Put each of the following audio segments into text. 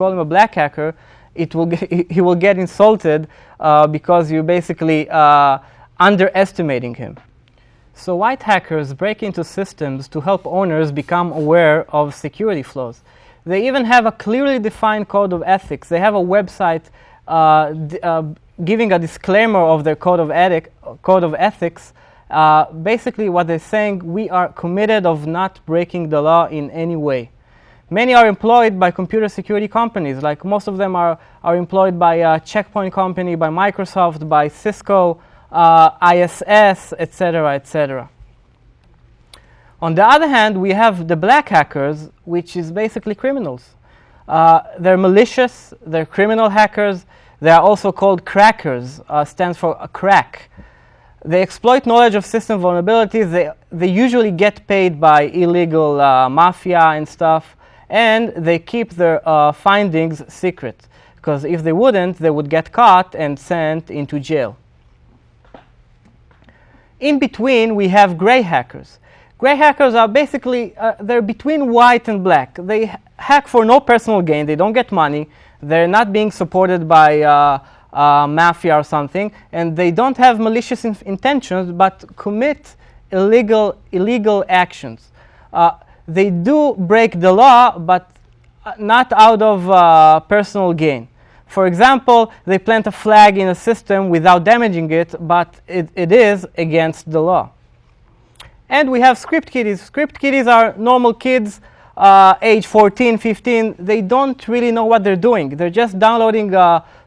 call him a black hacker, he will get insulted because you're basically underestimating him. So white hackers break into systems to help owners become aware of security flaws. They even have a clearly defined code of ethics. They have a website giving a disclaimer of their code of ethics. Basically what they're saying, we are committed of not breaking the law in any way. Many are employed by computer security companies, like most of them are employed by Check Point company, by Microsoft, by Cisco, ISS, etc., etc. On the other hand, we have the black hackers, which is basically criminals. They're malicious, they're criminal hackers. They are also called crackers, stands for a crack. They exploit knowledge of system vulnerabilities. They usually get paid by illegal mafia and stuff, and they keep their findings secret, because if they wouldn't, they would get caught and sent into jail. In between, we have gray hackers. Gray hackers are basically, they're between white and black. They hack for no personal gain. They don't get money. They're not being supported by mafia or something, and they don't have malicious intentions, but commit illegal actions. They do break the law, but not out of personal gain. For example, they plant a flag in a system without damaging it, but it is against the law. And we have script kiddies. Script kiddies are normal kids, age 14, 15. They don't really know what they're doing. They're just downloading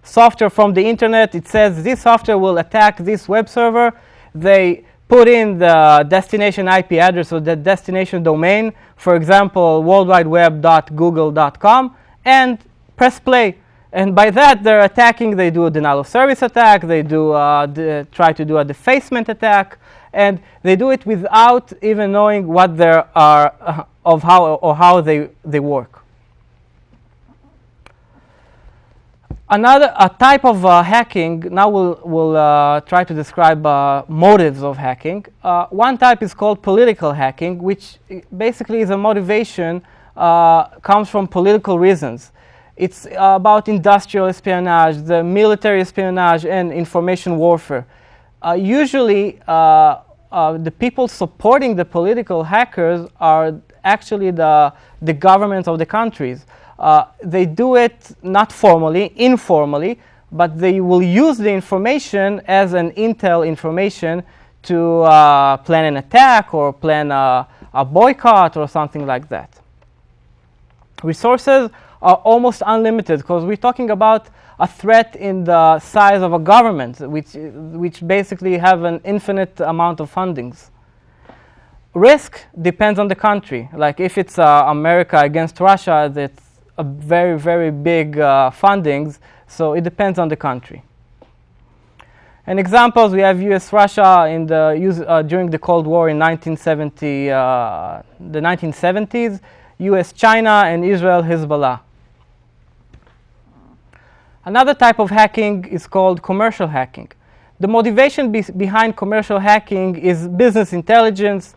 software from the internet. It says this software will attack this web server. They put in the destination IP address or the destination domain, for example, worldwideweb.google.com, and press play. And by that, they're attacking. They do a denial of service attack. They do try to do a defacement attack, and they do it without even knowing what there are of how they work. A type of hacking. Now we'll try to describe motives of hacking. One type is called political hacking, which basically is a motivation comes from political reasons. It's about industrial espionage, the military espionage, and information warfare. Usually, the people supporting the political hackers are actually the governments of the countries. They do it not formally, informally, but they will use the information as an intel information to plan an attack or plan a boycott or something like that. Resources are almost unlimited, because we're talking about a threat in the size of a government, which basically have an infinite amount of fundings. Risk depends on the country. Like if it's America against Russia, that's a very, very big fundings, so it depends on the country. And examples, we have US-Russia during the Cold War in the 1970s, US-China, and Israel-Hezbollah. Another type of hacking is called commercial hacking. The motivation behind commercial hacking is business intelligence,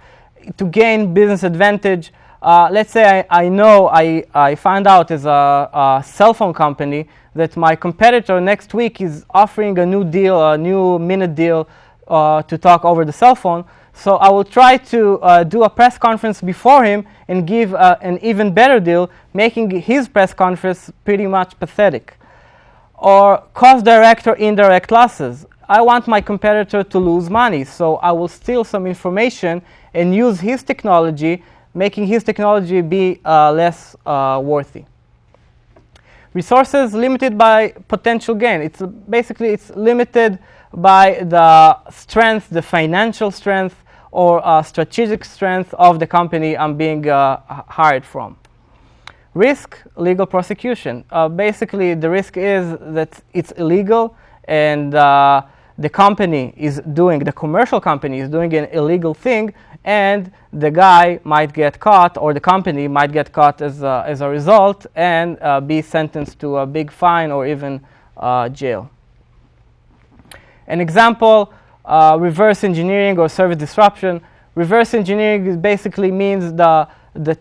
to gain business advantage. Let's say I found out as a cell phone company that my competitor next week is offering a new deal, a new minute deal to talk over the cell phone. So I will try to do a press conference before him and give an even better deal, making his press conference pretty much pathetic. Or cost direct or indirect losses. I want my competitor to lose money, so I will steal some information and use his technology, making his technology be less worthy. Resources limited by potential gain. It's limited by the strength, the financial strength, or strategic strength of the company I'm being hired from. Risk, legal prosecution. Basically, the risk is that it's illegal, and the commercial company is doing an illegal thing, and the guy might get caught, or the company might get caught as a result, and be sentenced to a big fine or even jail. An example, reverse engineering or service disruption. Reverse engineering basically means the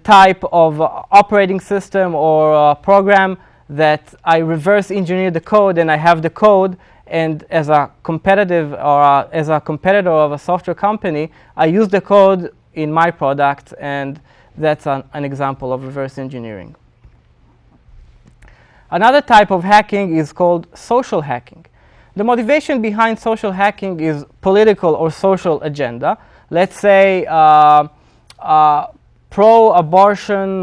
type of operating system or program that I reverse engineer the code and I have the code, and as a competitive or as a competitor of a software company, I use the code in my product, and that's an example of reverse engineering. Another type of hacking is called social hacking. The motivation behind social hacking is political or social agenda. Let's say pro-abortion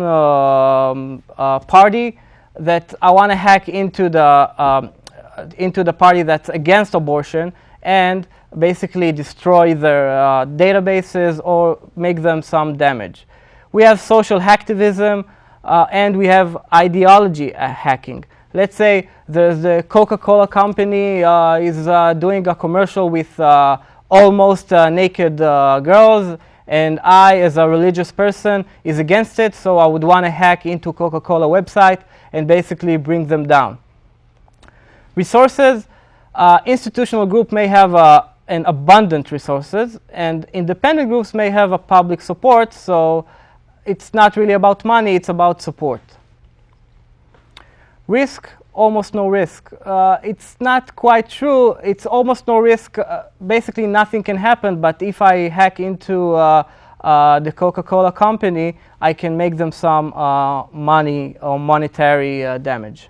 party that I want to hack into the party that's against abortion and basically destroy their databases or make them some damage. We have social hacktivism, and we have ideology hacking. Let's say there's the Coca-Cola company is doing a commercial with almost naked girls, and I, as a religious person, is against it, so I would want to hack into Coca-Cola website and basically bring them down. Resources, institutional group may have an abundant resources, and independent groups may have a public support, so it's not really about money, it's about support. Risk, almost no risk. It's not quite true. It's almost no risk. Basically, nothing can happen, but if I hack into the Coca-Cola company, I can make them some money or monetary damage.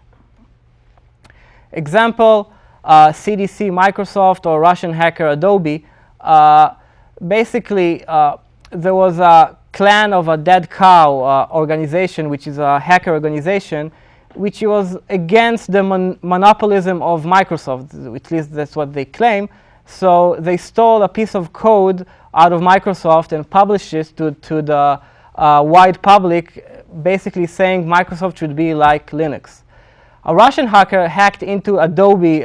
Example, CDC, Microsoft, or Russian hacker Adobe. Basically, there was a clan of a dead cow organization, which is a hacker organization, which was against the monopolism of Microsoft. At least that's what they claim. So they stole a piece of code out of Microsoft and published it to the wide public, basically saying Microsoft should be like Linux. A Russian hacker hacked into Adobe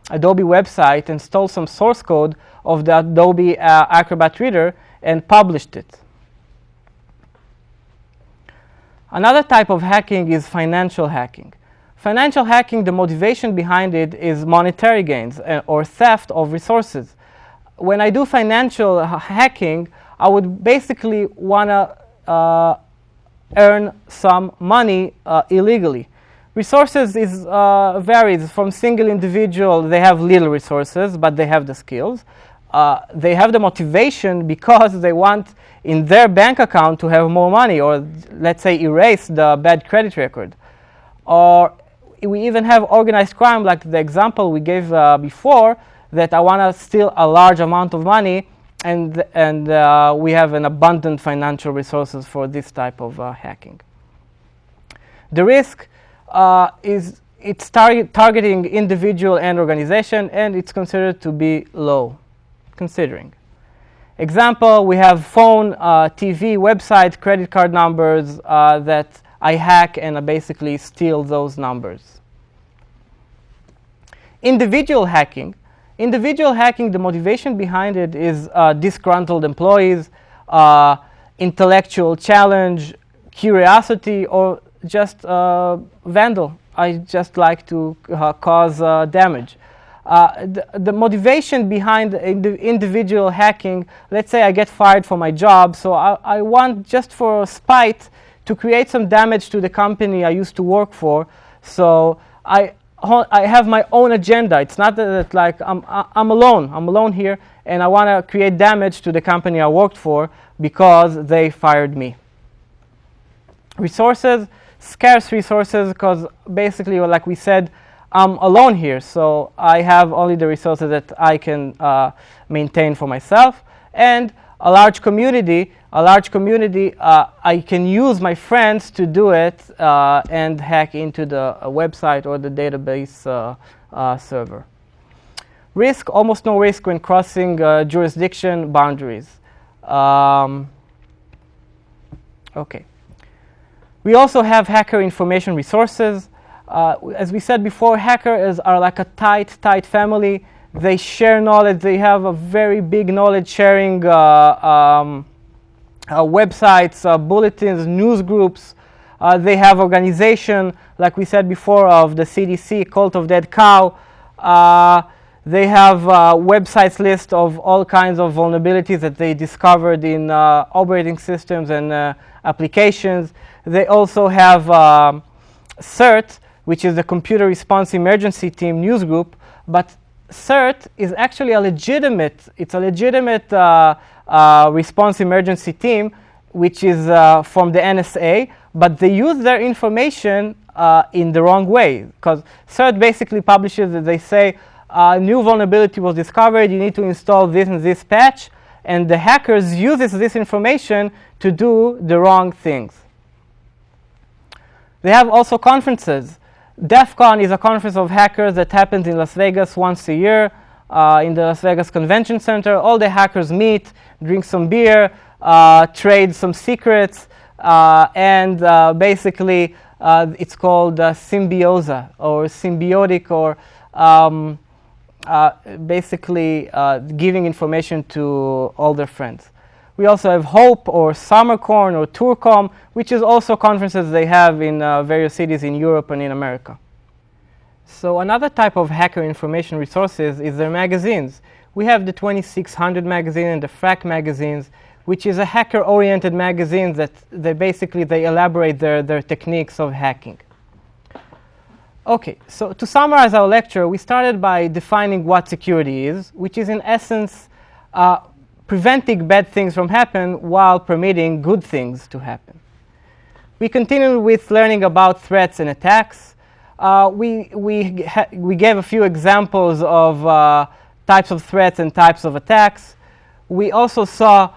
website and stole some source code of the Adobe Acrobat Reader and published it. Another type of hacking is financial hacking. Financial hacking, the motivation behind it is monetary gains or theft of resources. When I do financial hacking, I would basically want to earn some money illegally. Resources is varies from single individual. They have little resources, but they have the skills. They have the motivation because they want in their bank account to have more money, or let's say erase the bad credit record. Or we even have organized crime, like the example we gave before, that I want to steal a large amount of money, and we have an abundant financial resources for this type of hacking. The risk is it's targeting individual and organization, and it's considered to be low, considering. Example, we have phone, TV, website, credit card numbers that I hack and I basically steal those numbers. Individual hacking. Individual hacking, the motivation behind it is disgruntled employees, intellectual challenge, curiosity, or just vandal. I just like to cause damage. The motivation behind individual hacking, let's say I get fired from my job, so I want just for spite to create some damage to the company I used to work for. So I have my own agenda. It's not that like I'm alone here, and I want to create damage to the company I worked for because they fired me. Resources, scarce resources, because basically, like we said, I'm alone here, so I have only the resources that I can maintain for myself. And a large community, I can use my friends to do it and hack into the website or the database server. Risk, almost no risk when crossing jurisdiction boundaries. Okay. We also have hacker information resources. As we said before, hackers are like a tight family. They share knowledge. They have a very big knowledge sharing websites, bulletins, news groups. They have organization, like we said before, of the CDC, Cult of Dead Cow. They have websites list of all kinds of vulnerabilities that they discovered in operating systems and applications. They also have CERT, which is the Computer Response Emergency Team news group, but CERT is actually a legitimate response emergency team, which is from the NSA, but they use their information in the wrong way, because CERT basically publishes that they say new vulnerability was discovered, you need to install this and this patch, and the hackers uses this information to do the wrong things. They have also conferences. DEF CON is a conference of hackers that happens in Las Vegas once a year in the Las Vegas Convention Center. All the hackers meet, drink some beer, trade some secrets, and basically it's called symbiosa or symbiotic, or basically giving information to all their friends. We also have HOPE or SummerCon or TourCom, which is also conferences they have in various cities in Europe and in America. So another type of hacker information resources is their magazines. We have the 2600 magazine and the FRAC magazines, which is a hacker-oriented magazine that they elaborate their techniques of hacking. Okay, so to summarize our lecture, we started by defining what security is, which is in essence preventing bad things from happening while permitting good things to happen. We continued with learning about threats and attacks. We gave a few examples of types of threats and types of attacks. We also saw,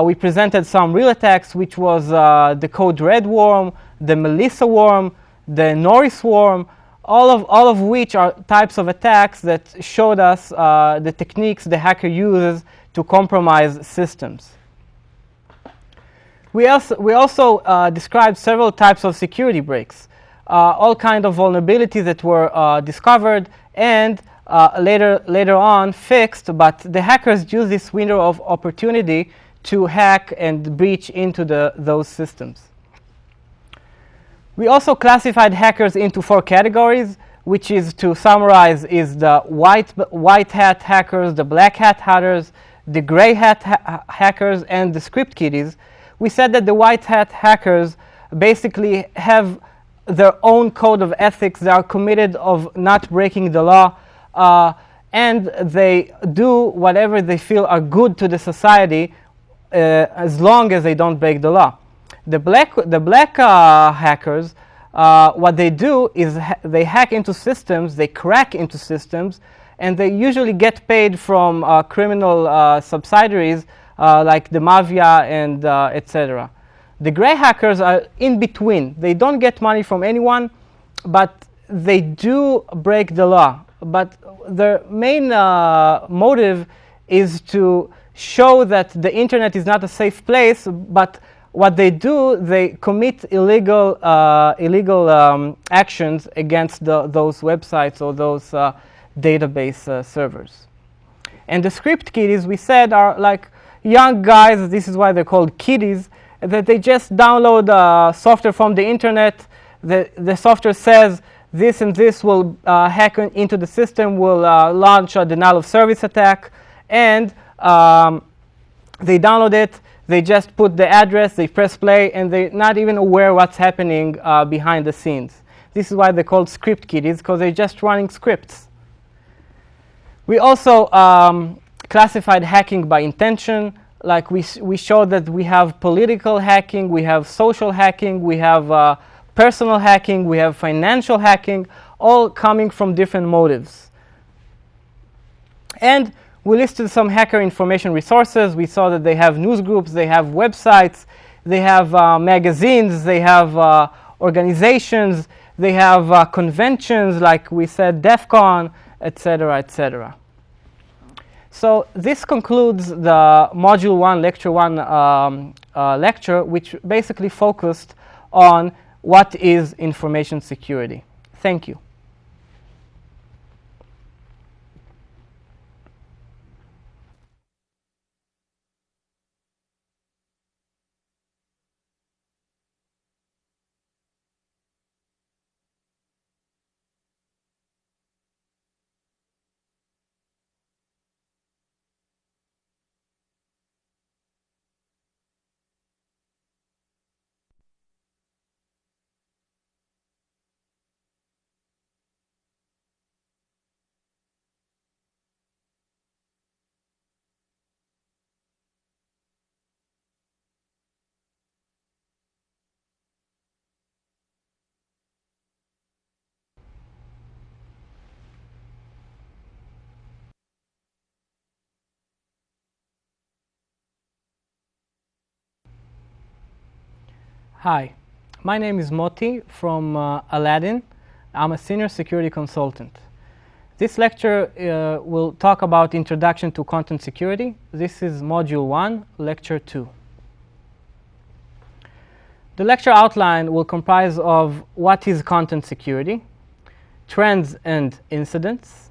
we presented some real attacks, which was the Code Red worm, the Melissa worm, the Norris worm, all of which are types of attacks that showed us the techniques the hacker uses to compromise systems. We also described several types of security breaks, all kinds of vulnerabilities that were discovered and later on fixed, but the hackers use this window of opportunity to hack and breach into those systems. We also classified hackers into 4 categories, which is, to summarize, is the white hat hackers, the black hat hackers, the gray hat hackers, and the script kiddies. We said that the white hat hackers basically have their own code of ethics. They are committed of not breaking the law, and they do whatever they feel are good to the society as long as they don't break the law. The black hackers, what they do is they hack into systems, they crack into systems, and they usually get paid from criminal subsidiaries like the mafia and etc. The gray hackers are in between. They don't get money from anyone, but they do break the law. But their main motive is to show that the internet is not a safe place, but what they do, they commit illegal actions against those websites or those database servers. And the script kiddies, we said, are like young guys. This is why they're called kiddies, that they just download software from the internet. The software says this and this will hack into the system, will launch a denial of service attack, and they download it. They just put the address, they press play, and they're not even aware what's happening behind the scenes. This is why they're called script kiddies, because they're just running scripts. We also classified hacking by intention. Like we showed that we have political hacking, we have social hacking, we have personal hacking, we have financial hacking, all coming from different motives. And we listed some hacker information resources. We saw that they have news groups, they have websites, they have magazines, they have organizations, they have conventions, like we said, DEF CON, etc., etc. So this concludes the Module 1, Lecture 1 lecture, which basically focused on what is information security. Thank you. Hi, my name is Moti from Aladdin. I'm a senior security consultant. This lecture will talk about Introduction to Content Security. This is Module 1, Lecture 2. The lecture outline will comprise of what is content security, trends and incidents,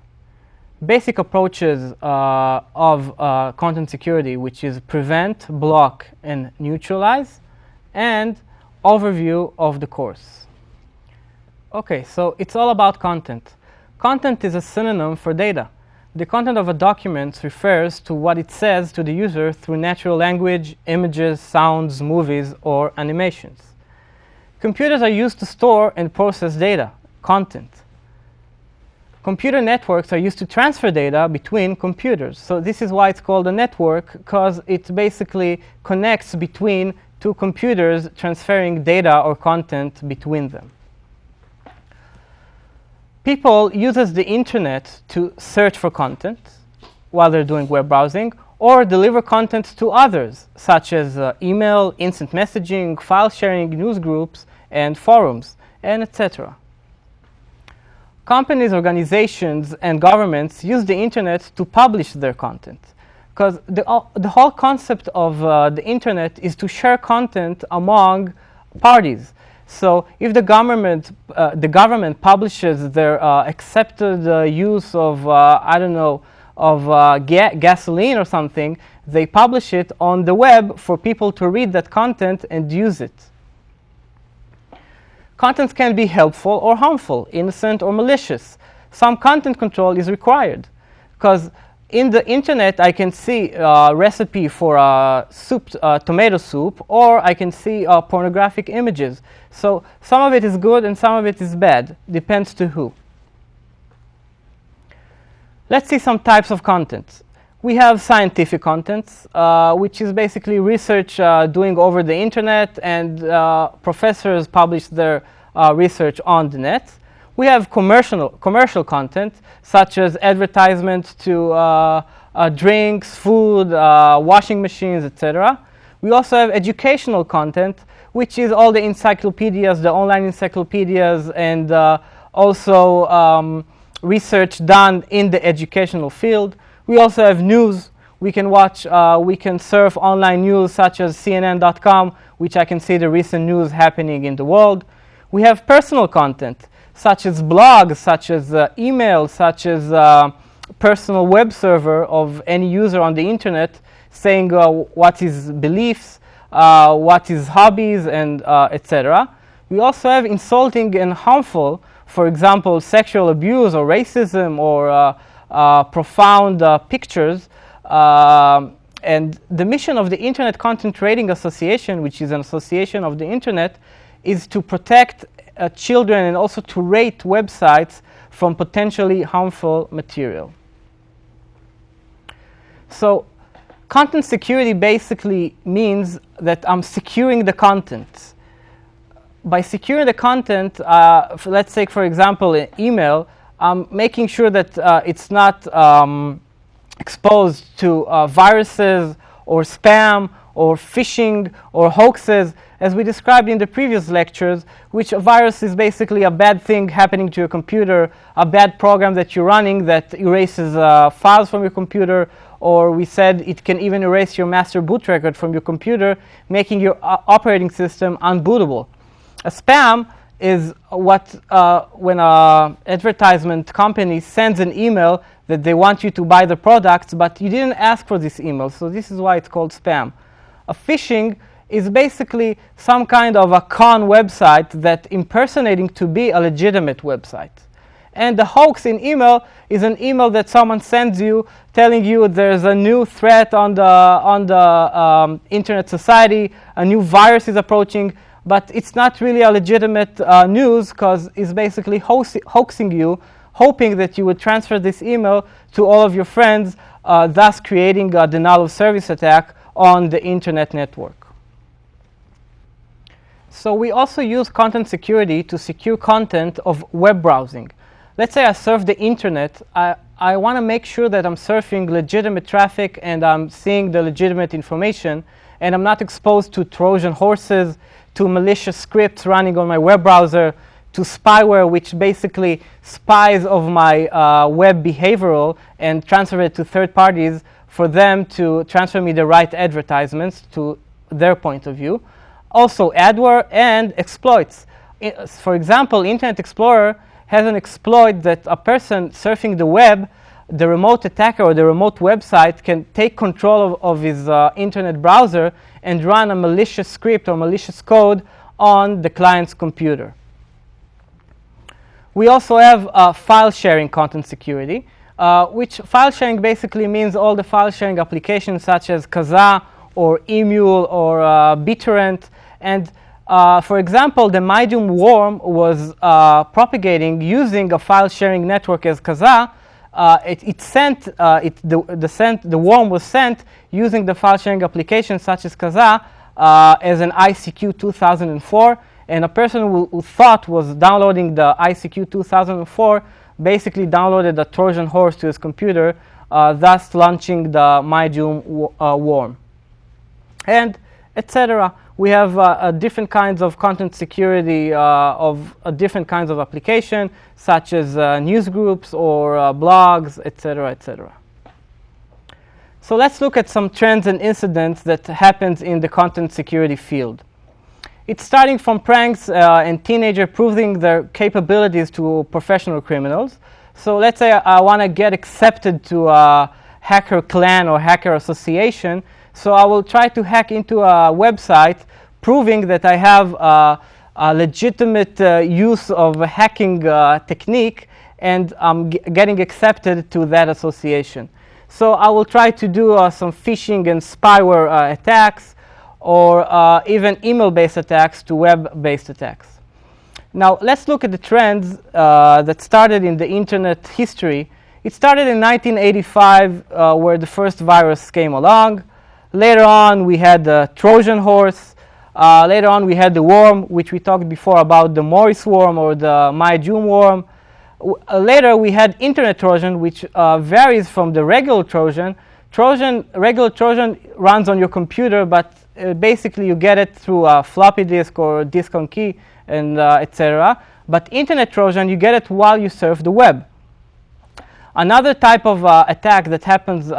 basic approaches of content security, which is prevent, block, and neutralize, and overview of the course. Okay, so it's all about content. Content is a synonym for data. The content of a document refers to what it says to the user through natural language, images, sounds, movies, or animations. Computers are used to store and process data, content. Computer networks are used to transfer data between computers. So this is why it's called a network, because it basically connects between two computers, transferring data or content between them. People uses the internet to search for content while they're doing web browsing, or deliver content to others, such as email, instant messaging, file sharing, news groups, and forums, and etc. Companies, organizations, and governments use the internet to publish their content, because the whole concept of the internet is to share content among parties. So if the government publishes their accepted use of, I don't know, of gasoline or something, they publish it on the web for people to read that content and use it. Content can be helpful or harmful, innocent or malicious. Some content control is required, because in the internet I can see a recipe for tomato soup, or I can see pornographic images. So some of it is good and some of it is bad, depends to who. Let's see some types of content. We have scientific content, which is basically research doing over the internet, and professors publish their research on the net. We have commercial content, such as advertisement to drinks, food, washing machines, etc. We also have educational content, which is all the encyclopedias, the online encyclopedias, and also research done in the educational field. We also have news. We can surf online news such as CNN.com, which I can see the recent news happening in the world. We have personal content, such as blogs, such as email, such as personal web server of any user on the internet saying what his beliefs, what his hobbies, and etc. We also have insulting and harmful, for example, sexual abuse or racism or profound pictures. And the mission of the Internet Content Rating Association, which is an association of the internet, is to protect children and also to rate websites from potentially harmful material. So content security basically means that I'm securing the content. By securing the content, let's take, for example, an email, I'm making sure that it's not exposed to viruses or spam or phishing or hoaxes, as we described in the previous lectures, which a virus is basically a bad thing happening to your computer, a bad program that you're running that erases files from your computer, or we said it can even erase your master boot record from your computer, making your operating system unbootable. A spam is what when an advertisement company sends an email that they want you to buy the products, but you didn't ask for this email, so this is why it's called spam. A phishing is basically some kind of a con website that impersonating to be a legitimate website. And the hoax in email is an email that someone sends you telling you there's a new threat on the internet society, a new virus is approaching, but it's not really a legitimate news, because it's basically hoaxing you, hoping that you would transfer this email to all of your friends, thus creating a denial of service attack on the internet network. So we also use content security to secure content of web browsing. Let's say I surf the internet. I want to make sure that I'm surfing legitimate traffic and I'm seeing the legitimate information, and I'm not exposed to Trojan horses, to malicious scripts running on my web browser, to spyware, which basically spies of my web behavioral and transfer it to third parties for them to transfer me the right advertisements to their point of view. Also adware and exploits. For example, Internet Explorer has an exploit that a person surfing the web, the remote attacker or the remote website, can take control of his internet browser and run a malicious script or malicious code on the client's computer. We also have file sharing content security, which file sharing basically means all the file sharing applications such as Kazaa or Emule or BitTorrent. And for example, the MyDoom worm was propagating using a file sharing network as Kazaa. The worm was sent using the file sharing application such as Kazaa as an ICQ 2004. And a person who thought was downloading the ICQ 2004 basically downloaded a Trojan horse to his computer, thus launching the MyDoom worm. And etc. We have different kinds of content security of different kinds of application, such as news groups or blogs, etc., etc. So let's look at some trends and incidents that happens in the content security field. It's starting from pranks and teenagers proving their capabilities to professional criminals. So let's say I want to get accepted to a hacker clan or hacker association. So I will try to hack into a website proving that I have a legitimate use of a hacking technique, and I'm getting accepted to that association. So I will try to do some phishing and spyware attacks, or even email-based attacks to web-based attacks. Now let's look at the trends that started in the internet history. It started in 1985 where the first virus came along. Later on we had the Trojan horse. Later on we had the worm, which we talked before about, the Morris worm or the MyDoom worm. Later we had Internet Trojan, which varies from the regular Trojan. Regular Trojan runs on your computer, but basically you get it through a floppy disk or disk on key, and etc. But Internet Trojan, you get it while you surf the web. Another type of attack that happens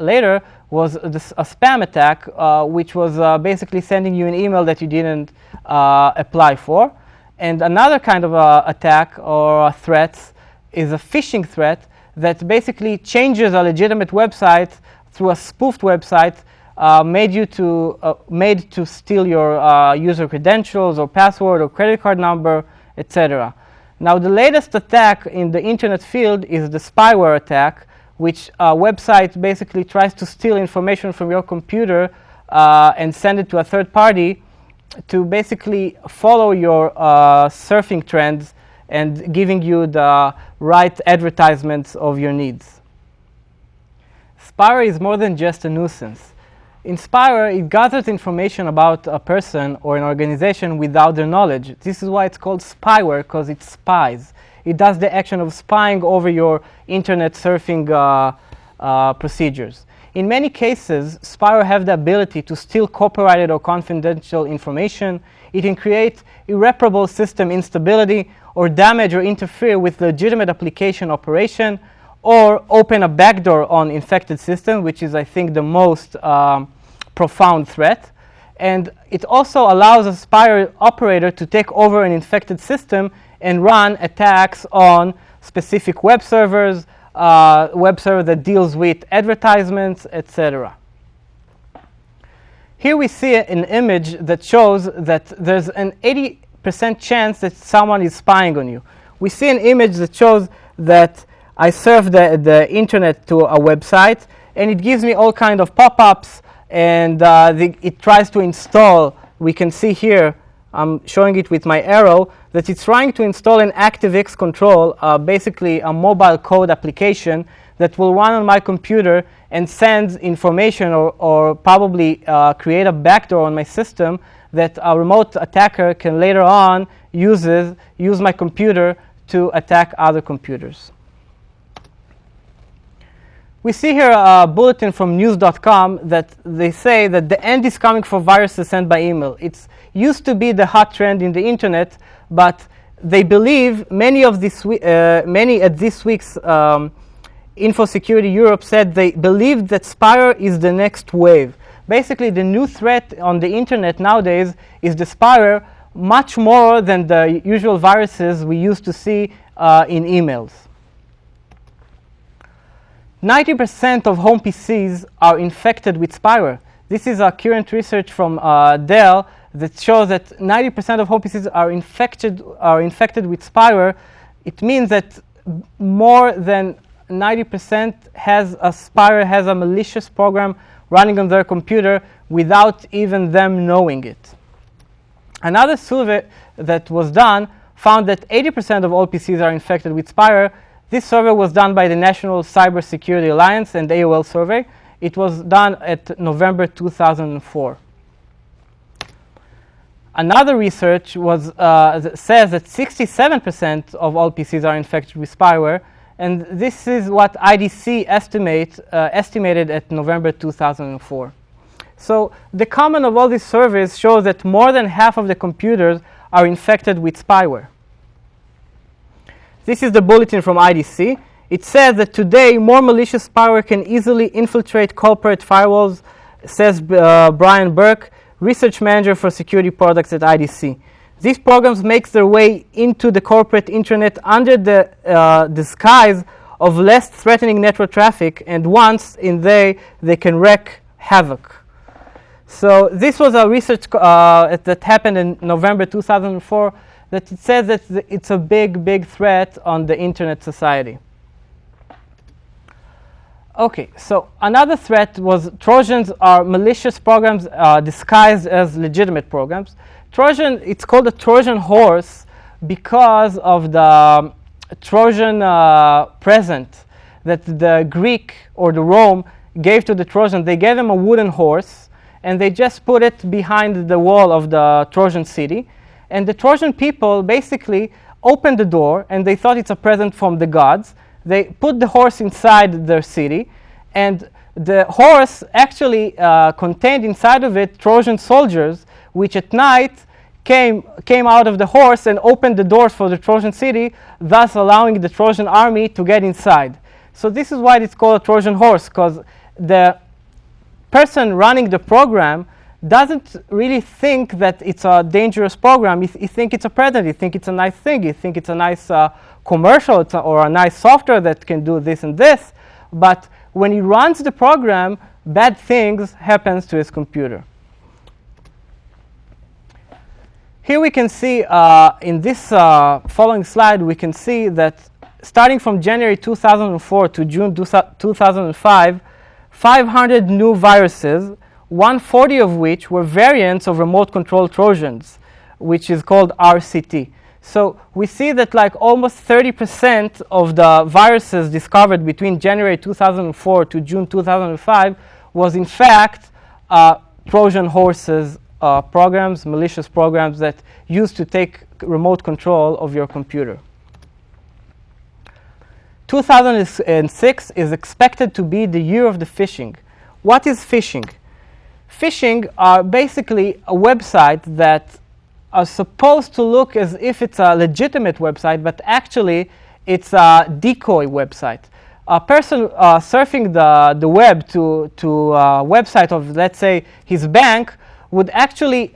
later was a spam attack, which was basically sending you an email that you didn't apply for. And another kind of attack or threats is a phishing threat that basically changes a legitimate website through a spoofed website made to steal your user credentials or password or credit card number, etc. Now the latest attack in the internet field is the spyware attack, which a website basically tries to steal information from your computer and send it to a third party to basically follow your surfing trends and giving you the right advertisements of your needs. Spyware is more than just a nuisance. In spyware, it gathers information about a person or an organization without their knowledge. This is why it's called spyware, because it spies. It does the action of spying over your internet surfing procedures. In many cases, spyware have the ability to steal copyrighted or confidential information. It can create irreparable system instability or damage or interfere with legitimate application operation, or open a backdoor on infected system, which is, I think, the most profound threat. And it also allows a spyware operator to take over an infected system and run attacks on specific web servers, web server that deals with advertisements, etc. Here we see an image that shows that there's an 80% chance that someone is spying on you. We see an image that shows that I surf the internet to a website, and it gives me all kinds of pop-ups, and it tries to install. We can see here, I'm showing it with my arrow, that it's trying to install an ActiveX control, basically a mobile code application that will run on my computer and sends information or probably create a backdoor on my system that a remote attacker can later on use my computer to attack other computers. We see here a bulletin from news.com that they say that the end is coming for viruses sent by email. It's used to be the hot trend in the internet, but they believe many at this week's Info Security Europe said they believe that spyware is the next wave. Basically, the new threat on the internet nowadays is the spyware, much more than the usual viruses we used to see in emails. 90% of home PCs are infected with spyware. This is a current research from Dell that shows that 90% of home PCs are infected with spyware. It means that more than 90% has a malicious program running on their computer without even them knowing it. Another survey that was done found that 80% of all PCs are infected with spyware. This survey was done by the National Cybersecurity Alliance and AOL survey. It was done at November 2004. Another research says that 67% of all PCs are infected with spyware, and this is what IDC estimated at November 2004. So the common of all these surveys shows that more than half of the computers are infected with spyware. This is the bulletin from IDC. It says that today more malicious spyware can easily infiltrate corporate firewalls, says Brian Burke, research manager for security products at IDC. These programs make their way into the corporate internet under the disguise of less threatening network traffic, and once in there, they can wreak havoc. So this was a research that happened in November 2004 that it says that it's a big, big threat on the internet society. Okay, so another threat was Trojans are malicious programs disguised as legitimate programs. Trojan, it's called a Trojan horse because of the Trojan present that the Greek or the Rome gave to the Trojans. They gave them a wooden horse, and they just put it behind the wall of the Trojan city. And the Trojan people basically opened the door, and they thought it's a present from the gods. They put the horse inside their city, and the horse actually contained inside of it Trojan soldiers, which at night came out of the horse and opened the doors for the Trojan city, thus allowing the Trojan army to get inside. So this is why it's called a Trojan horse, because the person running the program doesn't really think that it's a dangerous program. He thinks it's a present. He thinks it's a nice thing. He thinks it's a nice commercial or a nice software that can do this and this. But when he runs the program, bad things happen to his computer. Here we can see in this following slide, we can see that starting from January 2004 to June 2005, 500 new viruses, 140 of which were variants of remote control Trojans, which is called RCT. So we see that like almost 30% of the viruses discovered between January 2004 to June 2005 was in fact Trojan horses programs, malicious programs that used to take remote control of your computer. 2006 is expected to be the year of the phishing. What is phishing? Phishing are basically a website that are supposed to look as if it's a legitimate website, but actually it's a decoy website. A person surfing the web to a website of, let's say, his bank would actually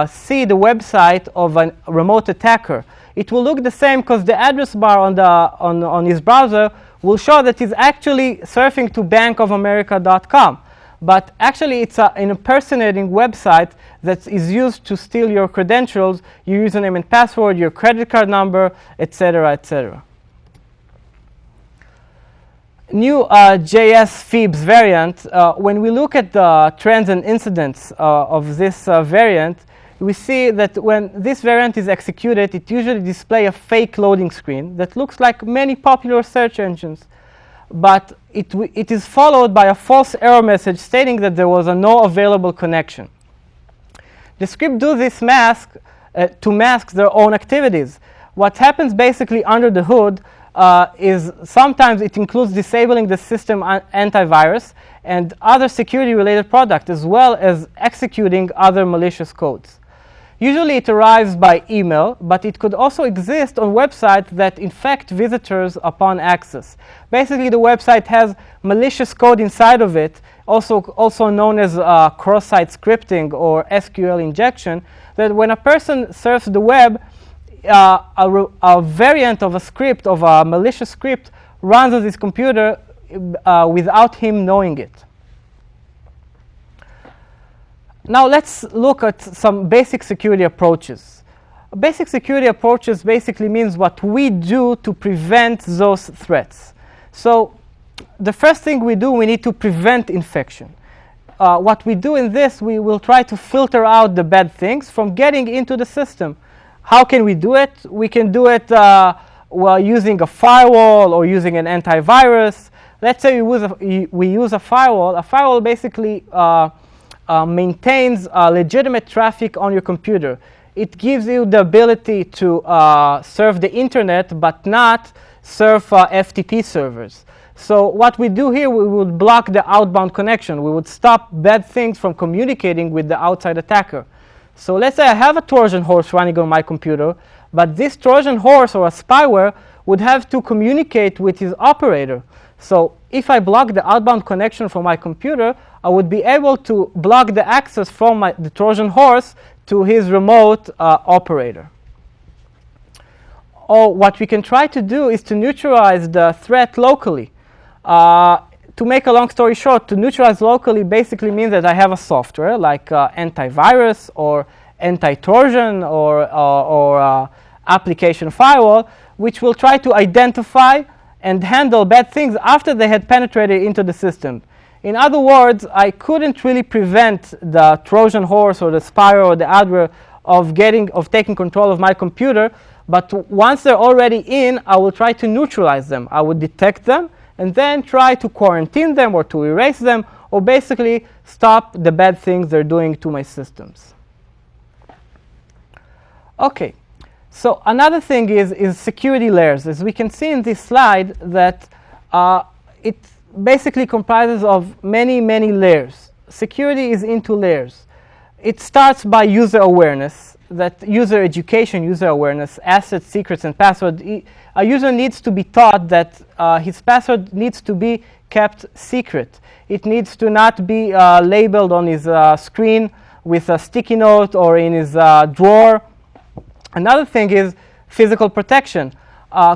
see the website of a remote attacker. It will look the same because the address bar on his browser will show that he's actually surfing to bankofamerica.com. But actually, it's an impersonating website that is used to steal your credentials, your username and password, your credit card number, etc., etc. New JS Phoebs variant, when we look at the trends and incidents of this variant, we see that when this variant is executed, it usually displays a fake loading screen that looks like many popular search engines. But it is followed by a false error message stating that there was no available connection. The script do this to mask their own activities. What happens basically under the hood, is sometimes it includes disabling the system antivirus and other security-related products, as well as executing other malicious codes. Usually it arrives by email, but it could also exist on websites that infect visitors upon access. Basically, the website has malicious code inside of it, also known as cross-site scripting or SQL injection, that when a person surfs the web, a variant of a script, of a malicious script, runs on his computer without him knowing it. Now let's look at some basic security approaches. Basic security approaches basically means what we do to prevent those threats. So the first thing we do, we need to prevent infection. What we do in this, we will try to filter out the bad things from getting into the system. How can we do it? We can do it while using a firewall or using an antivirus. Let's say we use a firewall. A firewall basically maintains legitimate traffic on your computer. It gives you the ability to surf the internet, but not surf FTP servers. So what we do here, we would block the outbound connection. We would stop bad things from communicating with the outside attacker. So let's say I have a Trojan horse running on my computer, but this Trojan horse or a spyware would have to communicate with his operator. So if I block the outbound connection from my computer, I would be able to block the access from the Trojan horse to his remote operator. Or what we can try to do is to neutralize the threat locally. To make a long story short, to neutralize locally basically means that I have a software like antivirus or anti-Trojan or application firewall, which will try to identify and handle bad things after they had penetrated into the system. In other words, I couldn't really prevent the Trojan horse or the spyware or the adware of taking control of my computer, but once they're already in, I will try to neutralize them. I would detect them and then try to quarantine them or to erase them, or basically stop the bad things they're doing to my systems. Okay, so another thing is security layers. As we can see in this slide, that it basically comprises of many layers. Security is into layers. It starts by user awareness, that user education, user awareness, assets, secrets, and password. A user needs to be taught that his password needs to be kept secret. It needs to not be labeled on his screen with a sticky note or in his drawer. Another thing is physical protection.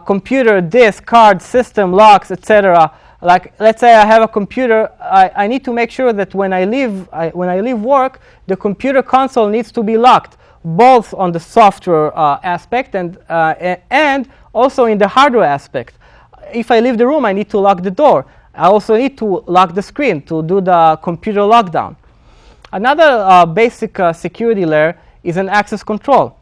Computer, disk, card, system, locks, etc. Like, let's say I have a computer, I need to make sure that when I leave work, the computer console needs to be locked, both on the software aspect and also in the hardware aspect. If I leave the room, I need to lock the door. I also need to lock the screen to do the computer lockdown. Another basic security layer is an access control.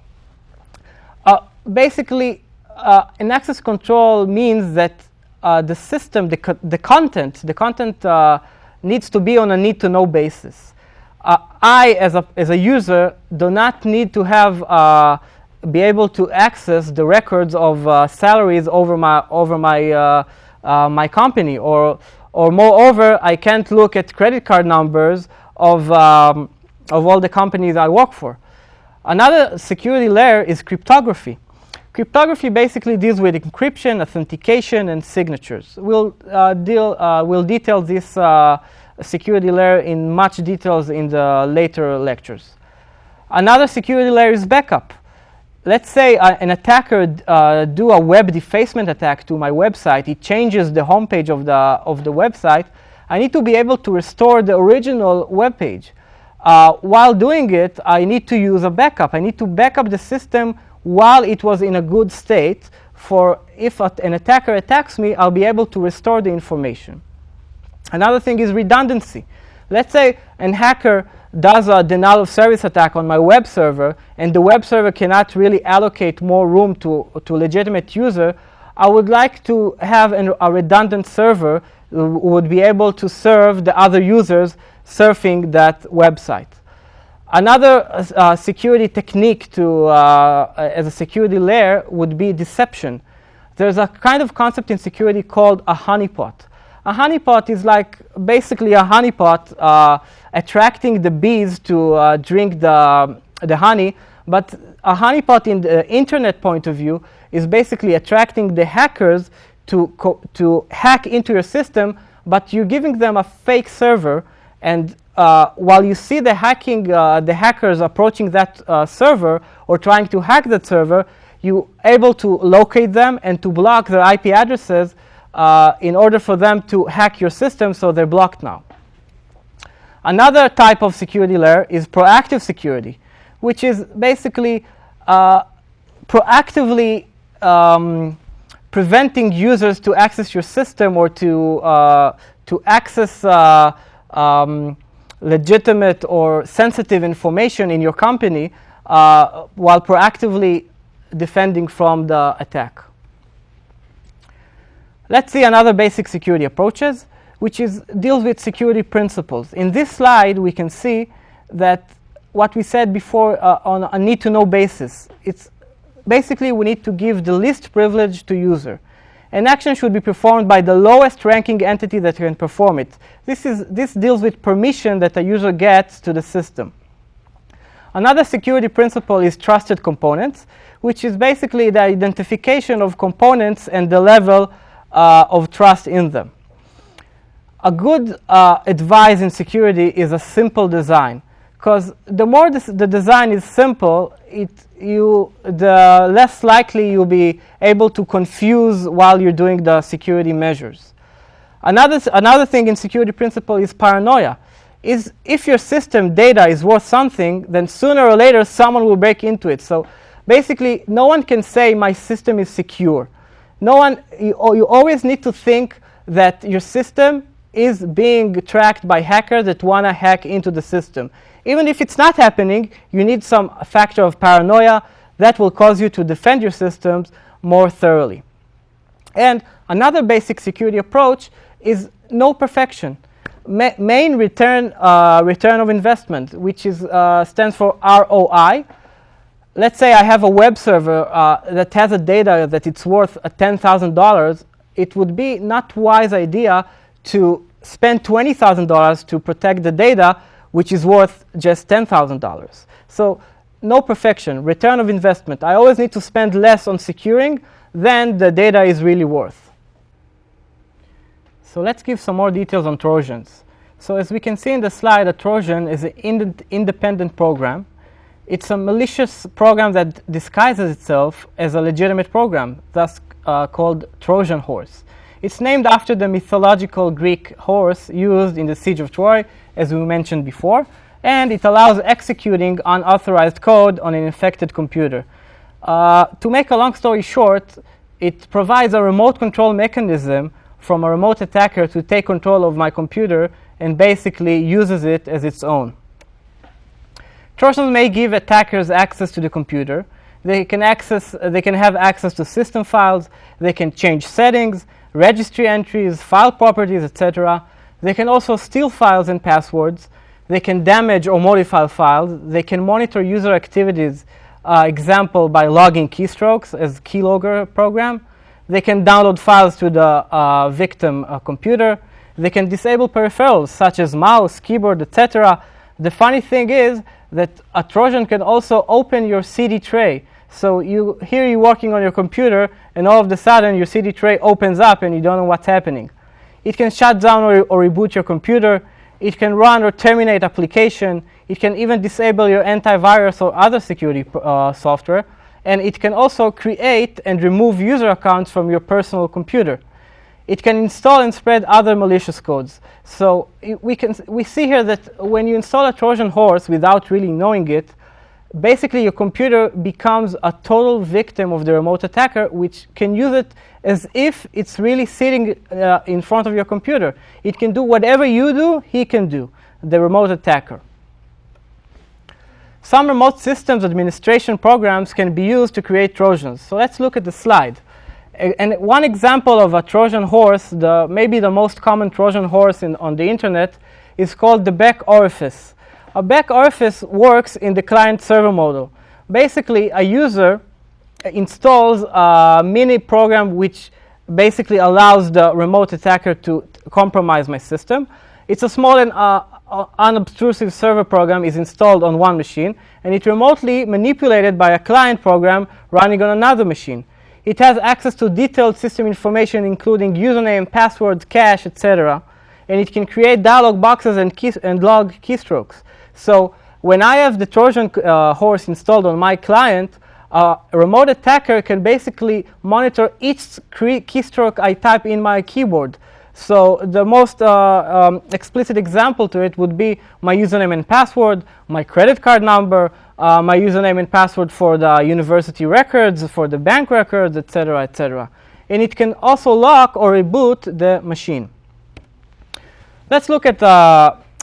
Basically, an access control means that the system, the content needs to be on a need-to-know basis. I, as a user, do not need to have be able to access the records of salaries over my company, or moreover, I can't look at credit card numbers of all the companies I work for. Another security layer is cryptography. Cryptography basically deals with encryption, authentication, and signatures. We'll detail this security layer in much details in the later lectures. Another security layer is backup. Let's say an attacker do a web defacement attack to my website. It changes the homepage of the website. I need to be able to restore the original web page. While doing it, I need to use a backup. I need to back up the system while it was in a good state, for if an attacker attacks me, I'll be able to restore the information. Another thing is redundancy. Let's say an hacker does a denial of service attack on my web server, and the web server cannot really allocate more room to legitimate user. I would like to have a redundant server who would be able to serve the other users surfing that website. Another security technique as a security layer would be deception. there's a kind of concept in security called a honeypot. A honeypot is like basically a honeypot attracting the bees to drink the honey, but a honeypot in the internet point of view is basically attracting the hackers to hack into your system, but you're giving them a fake server, and while you see the hackers approaching that server or trying to hack that server, you're able to locate them and to block their IP addresses in order for them to hack your system, so they're blocked now. Another type of security layer is proactive security, which is basically proactively preventing users to access your system or to access legitimate or sensitive information in your company while proactively defending from the attack. Let's see another basic security approaches, which deals with security principles. In this slide, we can see that what we said before on a need-to-know basis. It's basically we need to give the least privilege to user. An action should be performed by the lowest ranking entity that can perform it. This deals with permission that a user gets to the system. Another security principle is trusted components, which is basically the identification of components and the level of trust in them. A good advice in security is a simple design, because the more the design is simple, the less likely you'll be able to confuse while you're doing the security measures. Another thing in security principle is paranoia. If your system data is worth something, then sooner or later someone will break into it. So basically, no one can say my system is secure. You always need to think that your system is being tracked by hackers that want to hack into the system. Even if it's not happening, you need some factor of paranoia that will cause you to defend your systems more thoroughly. And another basic security approach is no perfection. Main return of investment, which stands for ROI. Let's say I have a web server that has a data that it's worth $10,000. It would be not wise idea to spend $20,000 to protect the data, which is worth just $10,000. So no perfection, return of investment. I always need to spend less on securing than the data is really worth. So let's give some more details on Trojans. So as we can see in the slide, a Trojan is an independent program. It's a malicious program that disguises itself as a legitimate program, thus called Trojan horse. It's named after the mythological Greek horse used in the Siege of Troy, as we mentioned before, and it allows executing unauthorized code on an infected computer. To make a long story short, it provides a remote control mechanism from a remote attacker to take control of my computer and basically uses it as its own. Trojans may give attackers access to the computer. They can have access to system files. They can change settings, registry entries, file properties, etc. They can also steal files and passwords. They can damage or modify files. They can monitor user activities, example by logging keystrokes as keylogger program. They can download files to the victim computer. They can disable peripherals such as mouse, keyboard, etc. The funny thing is that a Trojan can also open your CD tray. So you're working on your computer, and all of a sudden your CD tray opens up and you don't know what's happening. It can shut down or reboot your computer. It can run or terminate application. It can even disable your antivirus or other security software. And it can also create and remove user accounts from your personal computer. It can install and spread other malicious codes. So we see here that when you install a Trojan horse without really knowing it, basically your computer becomes a total victim of the remote attacker, which can use it as if it's really sitting in front of your computer. It can do whatever you do, he can do, the remote attacker. Some remote systems administration programs can be used to create Trojans. So let's look at the slide. And one example of a Trojan horse, maybe the most common Trojan horse on the internet, is called the back orifice. A back orifice works in the client-server model. Basically, a user installs a mini program which basically allows the remote attacker to compromise my system. It's a small and unobtrusive server program is installed on one machine, and it's remotely manipulated by a client program running on another machine. It has access to detailed system information, including username, password, cache, etc. And it can create dialog boxes and log keystrokes. So when I have the Trojan horse installed on my client, a remote attacker can basically monitor each keystroke I type in my keyboard. So the most explicit example to it would be my username and password, my credit card number, my username and password for the university records, for the bank records, etc., etc. And it can also lock or reboot the machine. Let's look at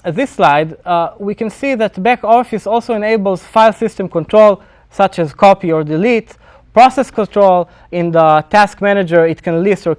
this slide. We can see that back office also enables file system control, such as copy or delete, process control. In the task manager, it can list or